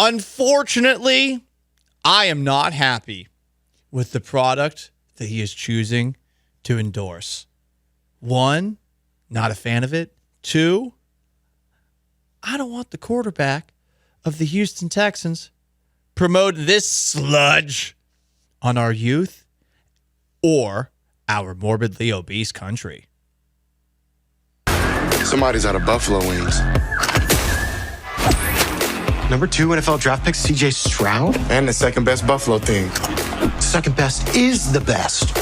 Unfortunately, I am not happy with the product that he is choosing to endorse. 1, not a fan of it. 2, I don't want the quarterback of the Houston Texans promote this sludge on our youth or our morbidly obese country. Somebody's out of buffalo wings. Number 2 NFL draft pick, CJ Stroud. And the second best buffalo thing. Second best is the best.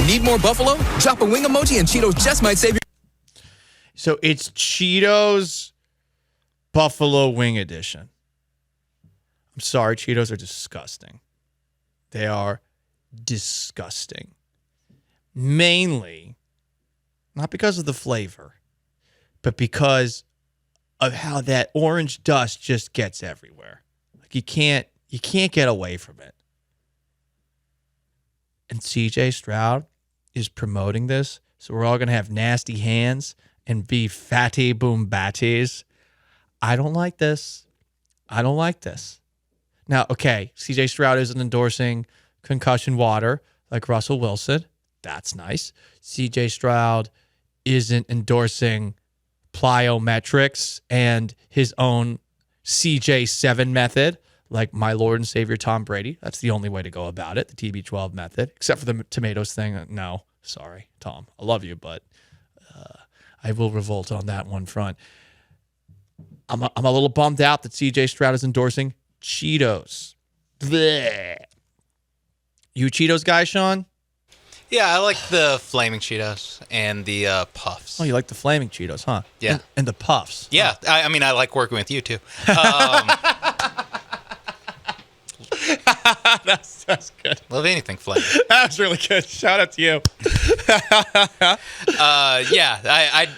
Need more buffalo? Drop a wing emoji and Cheetos just might save your... So it's Cheetos Buffalo Wing Edition. I'm sorry, Cheetos are disgusting. They are disgusting. Mainly, not because of the flavor, but because of how that orange dust just gets everywhere. Like you can't get away from it. And CJ Stroud is promoting this, so we're all going to have nasty hands and be fatty boom batties. I don't like this. I don't like this. Now, okay, CJ Stroud isn't endorsing concussion water like Russell Wilson. That's nice. CJ Stroud isn't endorsing plyometrics and his own CJ7 method like my Lord and Savior Tom Brady. That's the only way to go about it, the TB12 method, except for the tomatoes thing. No, sorry, Tom. I love you, but I will revolt on that one front. I'm a little bummed out that CJ Stroud is endorsing Cheetos. Blech. You a Cheetos guy, Sean? Yeah, I like the flaming Cheetos and the puffs. Oh, you like the flaming Cheetos, huh? Yeah. And the puffs. Yeah, huh? I mean, I like working with you, too. That's good. Love anything flaming. That's really good. Shout out to you. Yeah,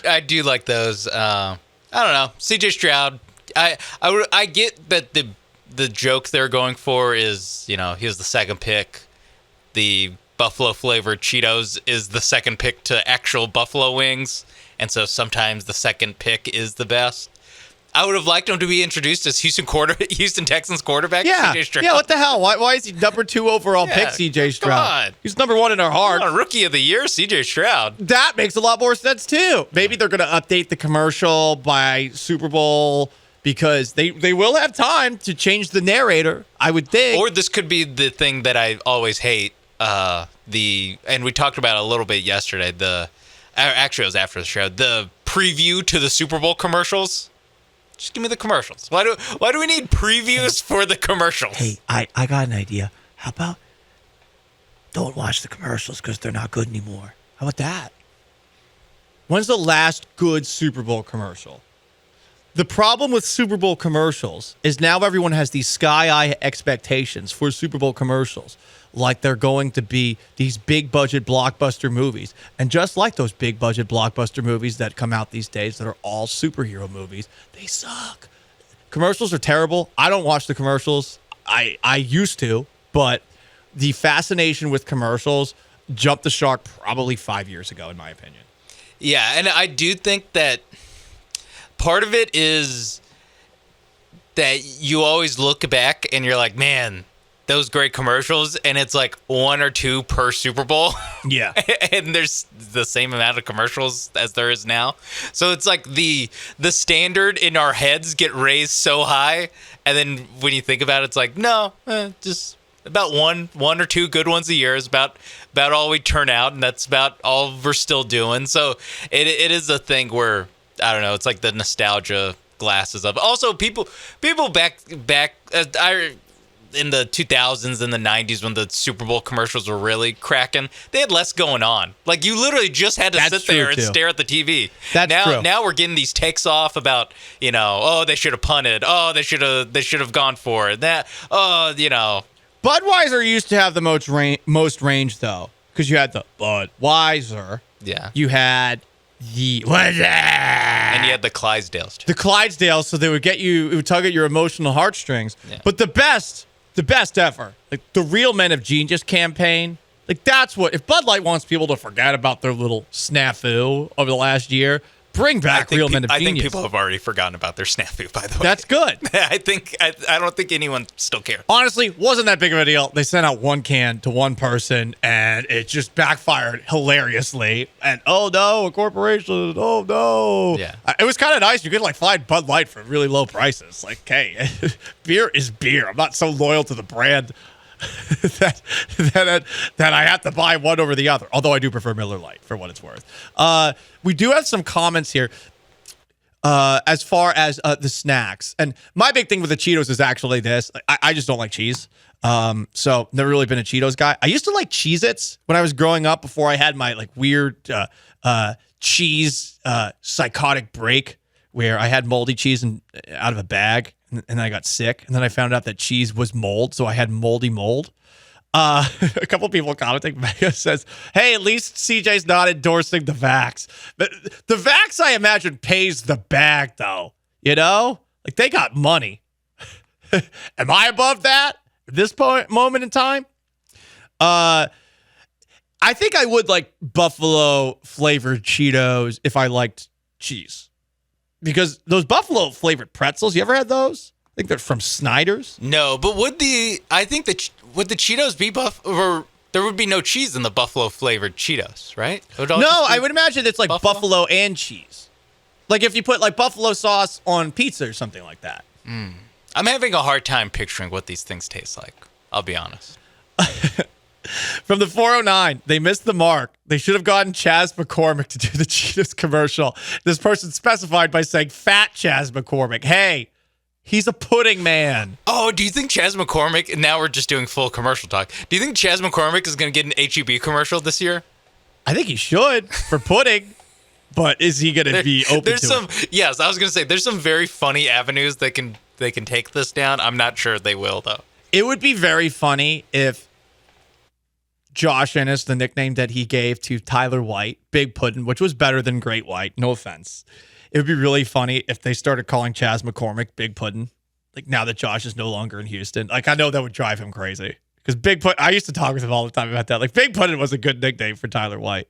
I do like those. I don't know. CJ Stroud, I get that the joke they're going for is, he was the second pick. The buffalo flavored Cheetos is the second pick to actual buffalo wings, and so sometimes the second pick is the best. I would have liked him to be introduced as Houston Texans quarterback. Yeah, CJ Stroud. yeah. What the hell? Why is he number 2 overall pick? CJ Stroud. Come on. He's number 1 in our heart. Rookie of the year, CJ Stroud. That makes a lot more sense too. Maybe they're going to update the commercial by Super Bowl because they will have time to change the narrator, I would think. Or this could be the thing that I always hate. And we talked about it a little bit yesterday. Actually, it was after the show. The preview to the Super Bowl commercials. Just give me the commercials. Why do we need previews for the commercials? Hey, I got an idea. How about don't watch the commercials because they're not good anymore? How about that? When's the last good Super Bowl commercial? The problem with Super Bowl commercials is now everyone has these sky-high expectations for Super Bowl commercials, like they're going to be these big-budget blockbuster movies. And just like those big-budget blockbuster movies that come out these days that are all superhero movies, they suck. Commercials are terrible. I don't watch the commercials. I used to, but the fascination with commercials jumped the shark probably 5 years ago, in my opinion. Yeah, and I do think that part of it is that you always look back and you're like, man, those great commercials, and it's like 1 or 2 per Super Bowl. Yeah. And there's the same amount of commercials as there is now. So it's like the standard in our heads get raised so high, and then when you think about it, it's like, no, just about one or 2 good ones a year is about all we turn out, and that's about all we're still doing. So it is a thing where, I don't know, it's like the nostalgia glasses of. Also, people back in the 2000s and the 90s when the Super Bowl commercials were really cracking, they had less going on. Like, you literally just had to sit there and stare at the TV. That's true. Now we're getting these takes off about, they should have punted. Oh, they should have gone for it. Budweiser used to have the most range, though, because you had the Budweiser. Yeah. You had the... And you had the Clydesdales, too. The Clydesdales, so they would get you... It would tug at your emotional heartstrings. Yeah. But the best ever, like the Real Men of Genius campaign, like that's what... If Bud Light wants people to forget about their little snafu over the last year, Bring back real men of I genius. think people have already forgotten about their snafu, by the way. That's good. I don't think anyone still cares. Honestly, wasn't that big of a deal. They sent out one can to one person, and it just backfired hilariously. And oh no, a corporation! Oh no! Yeah. It was kind of nice. You could like find Bud Light for really low prices. Like, hey, beer is beer. I'm not so loyal to the brand that I have to buy one over the other. Although I do prefer Miller Lite for what it's worth. We do have some comments here. As far as the snacks, and my big thing with the Cheetos is actually this. I just don't like cheese. So never really been a Cheetos guy. I used to like Cheez-Its when I was growing up before I had my like weird cheese psychotic break where I had moldy cheese out of a bag and I got sick. And then I found out that cheese was mold. So I had moldy mold. A couple people commenting. Mega says, hey, at least CJ's not endorsing the vax. But the vax, I imagine, pays the bag, though. You know? Like, they got money. Am I above that at this moment in time? I think I would like buffalo-flavored Cheetos if I liked cheese. Because those buffalo-flavored pretzels, you ever had those? I think they're from Snyder's. No, but would the Cheetos be or there would be no cheese in the buffalo flavored Cheetos, right? I would imagine it's like buffalo and cheese. Like if you put like buffalo sauce on pizza or something like that. I'm having a hard time picturing what these things taste like. I'll be honest. From the 409, they missed the mark. They should have gotten Chaz McCormick to do the Cheetos commercial. This person specified by saying fat Chaz McCormick. Hey, he's a pudding man. Oh, do you think Chaz McCormick, and now we're just doing full commercial talk, do you think Chaz McCormick is going to get an HEB commercial this year? I think he should for pudding, but is he going to be open to it? Yes, I was going to say, there's some very funny avenues they can take this down. I'm not sure they will, though. It would be very funny if Josh Ennis, the nickname that he gave to Tyler White, Big Puddin', which was better than Great White, no offense. It would be really funny if they started calling Chaz McCormick Big Puddin'. Like now that Josh is no longer in Houston. Like I know that would drive him crazy. Because Big Puddin', I used to talk with him all the time about that. Like Big Puddin' was a good nickname for Tyler White.